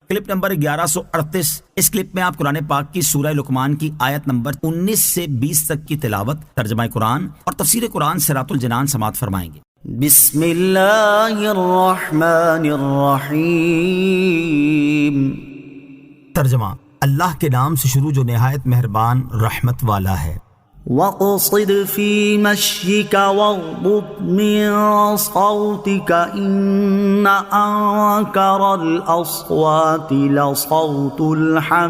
Clip number 1138۔ اس clip میں آپ قرآن پاک کی سورہ لقمان کی آیت نمبر 19 سے 20 تک کی تلاوت، ترجمہ قرآن اور تفسیر قرآن صراط الجنان سماعت فرمائیں گے۔ بسم اللہ الرحمن الرحیم۔ ترجمہ، اللہ کے نام سے شروع جو نہایت مہربان رحمت والا ہے۔ وَاقْصِدْ فِي مَشْيِكَ وَاغْضُضْ مِن صَوْتِكَ إِنَّ أَنكَرَ الْأَصْوَاتِ لَصَوْتُ الْحَمِيرِ۔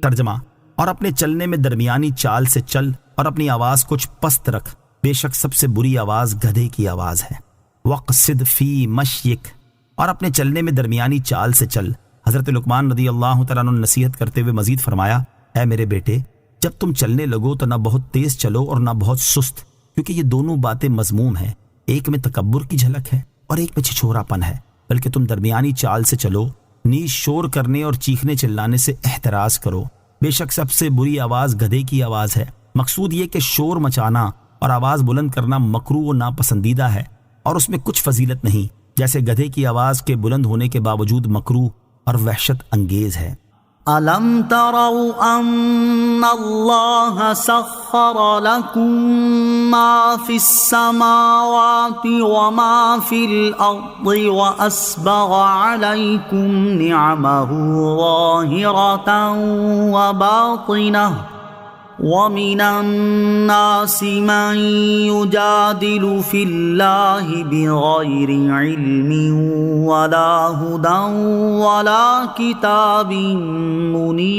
ترجمہ، اور اپنے چلنے میں درمیانی چال سے چل اور اپنی آواز کچھ پست رکھ، بے شک سب سے بری آواز گدھے کی آواز ہے۔ وَاقْصِدْ فِي مَشْيِكَ، اور اپنے چلنے میں درمیانی چال سے چل۔ حضرت لقمان رضی اللہ تعالیٰ عنہ نے نصیحت کرتے ہوئے مزید فرمایا، اے میرے بیٹے، جب تم چلنے لگو تو نہ بہت تیز چلو اور نہ بہت سست، کیونکہ یہ دونوں باتیں مذموم ہیں، ایک میں تکبر کی جھلک ہے اور ایک میں چھچھورا پن ہے، بلکہ تم درمیانی چال سے چلو، نیز شور کرنے اور چیخنے چلانے سے احتراز کرو، بے شک سب سے بری آواز گدھے کی آواز ہے۔ مقصود یہ کہ شور مچانا اور آواز بلند کرنا مکروہ و ناپسندیدہ ہے، اور اس میں کچھ فضیلت نہیں، جیسے گدھے کی آواز کے بلند ہونے کے باوجود مکروہ اور وحشت انگیز ہے۔ أَلَمْ تَرَوْا أَنَّ اللَّهَ سَخَّرَ لَكُم مَّا فِي السَّمَاوَاتِ وَمَا فِي الْأَرْضِ وَأَسْبَغَ عَلَيْكُمْ نِعَمَهُ ظَاهِرَةً وَبَاطِنَةً وَمِنَ النَّاسِ مَن يُجَادِلُ فِي اللَّهِ بِغَيْرِ عِلْمٍ وَلَا هُدًى وَلَا كِتَابٍ مُنِيرٍ۔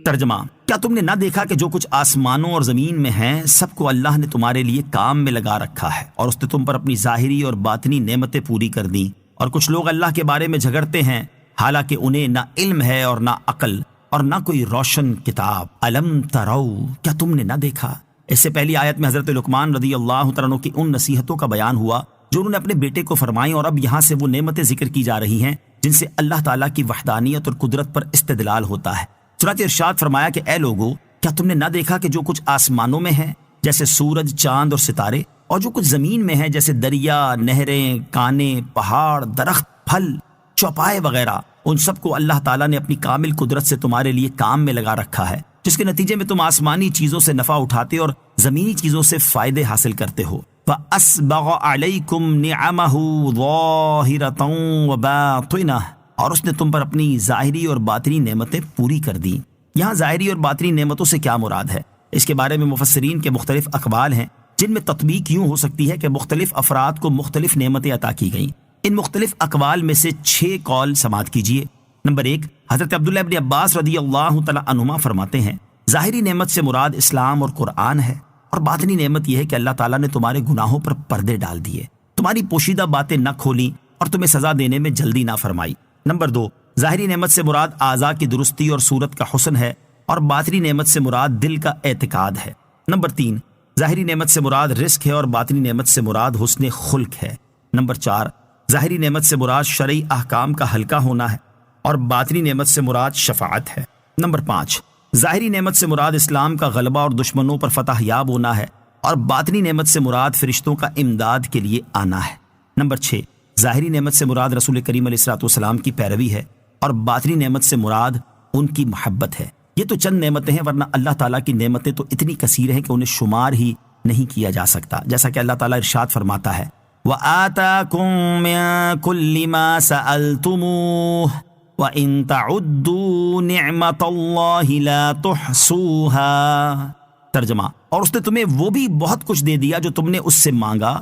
ترجمہ، کیا تم نے نہ دیکھا کہ جو کچھ آسمانوں اور زمین میں ہیں سب کو اللہ نے تمہارے لیے کام میں لگا رکھا ہے، اور اس نے تم پر اپنی ظاہری اور باطنی نعمتیں پوری کر دیں، اور کچھ لوگ اللہ کے بارے میں جھگڑتے ہیں حالانکہ انہیں نہ علم ہے اور نہ عقل اور نہ کوئی روشن کتاب۔ الم ترو، کیا تم نے نہ دیکھا؟ اس سے پہلی آیت میں حضرت لقمان رضی اللہ تعالیٰ عنہ کی ان نصیحتوں کا بیان ہوا جو انہوں نے اپنے بیٹے کو فرمائیں، اور اب یہاں سے وہ نعمتیں ذکر کی جا رہی ہیں جن سے اللہ تعالیٰ کی وحدانیت اور قدرت پر استدلال ہوتا ہے۔ چنانچہ ارشاد فرمایا کہ اے لوگو، کیا تم نے نہ دیکھا کہ جو کچھ آسمانوں میں ہے جیسے سورج، چاند اور ستارے، اور جو کچھ زمین میں ہے جیسے دریا، نہریں، کانیں، پہاڑ، درخت، پھل، چوپائے وغیرہ، ان سب کو اللہ تعالیٰ نے اپنی کامل قدرت سے تمہارے لیے کام میں لگا رکھا ہے، جس کے نتیجے میں تم آسمانی چیزوں سے نفع اٹھاتے اور زمینی چیزوں سے فائدے حاصل کرتے ہو۔ وَأَسْبَغَ عَلَيْكُمْ نِعَمَهُ ظَاهِرَةً وَبَاطِنَةً، اور اس نے تم پر اپنی ظاہری اور باطنی نعمتیں پوری کر دیں۔ یہاں ظاہری اور باطنی نعمتوں سے کیا مراد ہے؟ اس کے بارے میں مفسرین کے مختلف اقوال ہیں، جن میں تطبیق یوں ہو سکتی ہے کہ مختلف افراد کو مختلف نعمتیں عطا کی گئیں۔ ان مختلف اقوال میں سے 6 قول سماعت کیجیے۔ نمبر 1، حضرت عبداللہ ابن عباس رضی اللہ تعالی عنہما فرماتے ہیں، ظاہری نعمت سے مراد اسلام اور قرآن ہے، اور باطنی نعمت یہ ہے کہ اللہ تعالیٰ نے تمہارے گناہوں پر پردے ڈال دیے، تمہاری پوشیدہ باتیں نہ کھولیں اور تمہیں سزا دینے میں جلدی نہ فرمائی۔ نمبر 2، ظاہری نعمت سے مراد اعضاء کی درستی اور صورت کا حسن ہے، اور باطنی نعمت سے مراد دل کا اعتقاد ہے۔ نمبر 3، ظاہری نعمت سے مراد رزق ہے اور باطنی نعمت سے مراد حسن خلق ہے۔ نمبر 4، ظاہری نعمت سے مراد شرعی احکام کا ہلکا ہونا ہے، اور باطنی نعمت سے مراد شفاعت ہے۔ نمبر 5، ظاہری نعمت سے مراد اسلام کا غلبہ اور دشمنوں پر فتح یاب ہونا ہے، اور باطنی نعمت سے مراد فرشتوں کا امداد کے لیے آنا ہے۔ نمبر 6، ظاہری نعمت سے مراد رسول کریم علیہ الصلوۃ والسلام کی پیروی ہے، اور باطنی نعمت سے مراد ان کی محبت ہے۔ یہ تو چند نعمتیں ہیں، ورنہ اللہ تعالیٰ کی نعمتیں تو اتنی کثیر ہیں کہ انہیں شمار ہی نہیں کیا جا سکتا، جیسا کہ اللہ تعالیٰ ارشاد فرماتا ہے، وَآتَاكُم مِّن كُلِّ مَا سَأَلْتُمُوهُ وَإِن تَعُدُّوا نِعْمَةَ اللَّهِ لَا تُحْصُوهَا۔ ترجمہ، اور اس نے تمہیں وہ بھی بہت کچھ دے دیا جو تم نے اس سے مانگا،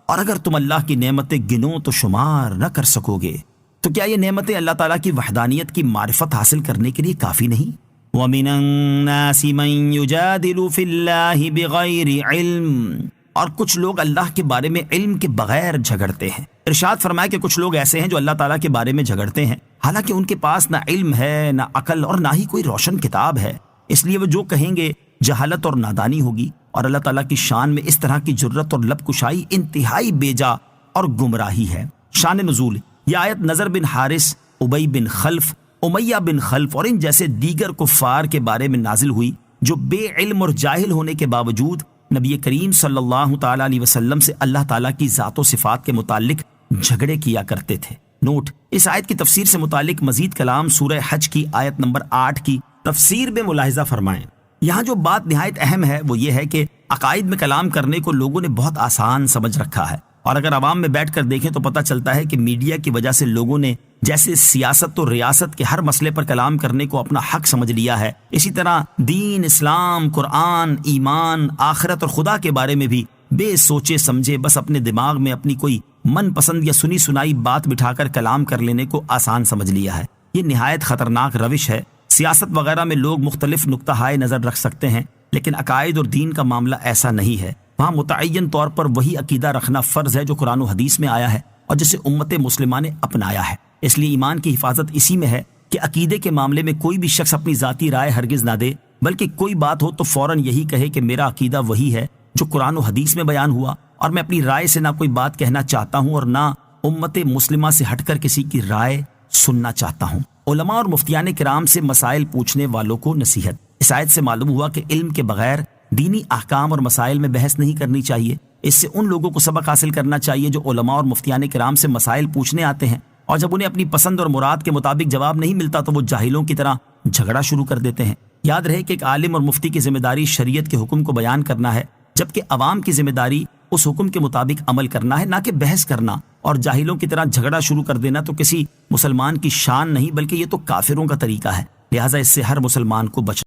اور اگر تم اللہ کی نعمتیں گنو تو شمار نہ کر سکو گے۔ تو کیا یہ نعمتیں اللہ تعالیٰ کی وحدانیت کی معرفت حاصل کرنے کے لیے کافی نہیں؟ وَمِنَ النَّاسِ مَن يُجَادِلُ فِي اللَّهِ بِغَيْرِ عِلْمٍ، اور کچھ لوگ اللہ کے بارے میں علم کے بغیر جھگڑتے ہیں۔ ارشاد فرمایا کہ کچھ لوگ ایسے ہیں جو اللہ تعالیٰ کے بارے میں جھگڑتے ہیں حالانکہ ان کے پاس نہ علم ہے، نہ عقل، اور نہ ہی کوئی روشن کتاب ہے، اس لیے وہ جو کہیں گے جہالت اور نادانی ہوگی، اور اللہ تعالیٰ کی شان میں اس طرح کی جرت اور لب کشائی انتہائی بیجا اور گمراہی ہے۔ شان نزول، یہ آیت نضر بن حارث، ابی بن خلف، امیہ بن خلف اور ان جیسے دیگر کفار کے بارے میں نازل ہوئی جو بے علم اور جاہل ہونے کے باوجود نبی کریم صلی اللہ تعالیٰ علیہ وسلم سے اللہ تعالیٰ کی ذات و صفات کے متعلق جھگڑے کیا کرتے تھے۔ نوٹ: اس آیت کی تفسیر سے متعلق مزید کلام سورہ حج کی آیت نمبر 8 کی تفسیر میں ملاحظہ فرمائیں۔ یہاں جو بات نہایت اہم ہے وہ یہ ہے کہ عقائد میں کلام کرنے کو لوگوں نے بہت آسان سمجھ رکھا ہے، اور اگر عوام میں بیٹھ کر دیکھیں تو پتہ چلتا ہے کہ میڈیا کی وجہ سے لوگوں نے جیسے سیاست و ریاست کے ہر مسئلے پر کلام کرنے کو اپنا حق سمجھ لیا ہے، اسی طرح دین، اسلام، قرآن، ایمان، آخرت اور خدا کے بارے میں بھی بے سوچے سمجھے بس اپنے دماغ میں اپنی کوئی من پسند یا سنی سنائی بات بٹھا کر کلام کر لینے کو آسان سمجھ لیا ہے۔ یہ نہایت خطرناک روش ہے۔ سیاست وغیرہ میں لوگ مختلف نقطہ ہائے نظر رکھ سکتے ہیں، لیکن عقائد اور دین کا معاملہ ایسا نہیں ہے۔ وہاں متعین طور پر وہی عقیدہ رکھنا فرض ہے جو قرآن و حدیث میں آیا ہے اور جسے امت مسلمہ نے اپنایا ہے۔ اس لیے ایمان کی حفاظت اسی میں ہے کہ عقیدے کے معاملے میں کوئی بھی شخص اپنی ذاتی رائے ہرگز نہ دے، بلکہ کوئی بات ہو تو فوراً یہی کہے کہ میرا عقیدہ وہی ہے جو قرآن و حدیث میں بیان ہوا، اور میں اپنی رائے سے نہ کوئی بات کہنا چاہتا ہوں اور نہ امت مسلمہ سے ہٹ کر کسی کی رائے سننا چاہتا ہوں۔ علماء اور مفتیان کرام سے مسائل پوچھنے والوں کو نصیحت۔ اس آیت سے معلوم ہوا کہ علم کے بغیر دینی احکام اور مسائل میں بحث نہیں کرنی چاہیے۔ اس سے ان لوگوں کو سبق حاصل کرنا چاہیے جو علماء اور مفتیان کرام سے مسائل پوچھنے آتے ہیں، اور جب انہیں اپنی پسند اور مراد کے مطابق جواب نہیں ملتا تو وہ جاہلوں کی طرح جھگڑا شروع کر دیتے ہیں۔ یاد رہے کہ ایک عالم اور مفتی کی ذمہ داری شریعت کے حکم کو بیان کرنا ہے، جبکہ عوام کی ذمہ داری اس حکم کے مطابق عمل کرنا ہے، نہ کہ بحث کرنا اور جاہلوں کی طرح جھگڑا شروع کر دینا تو کسی مسلمان کی شان نہیں بلکہ یہ تو کافروں کا طریقہ ہے۔ لہٰذا اس سے ہر مسلمان کو بچنا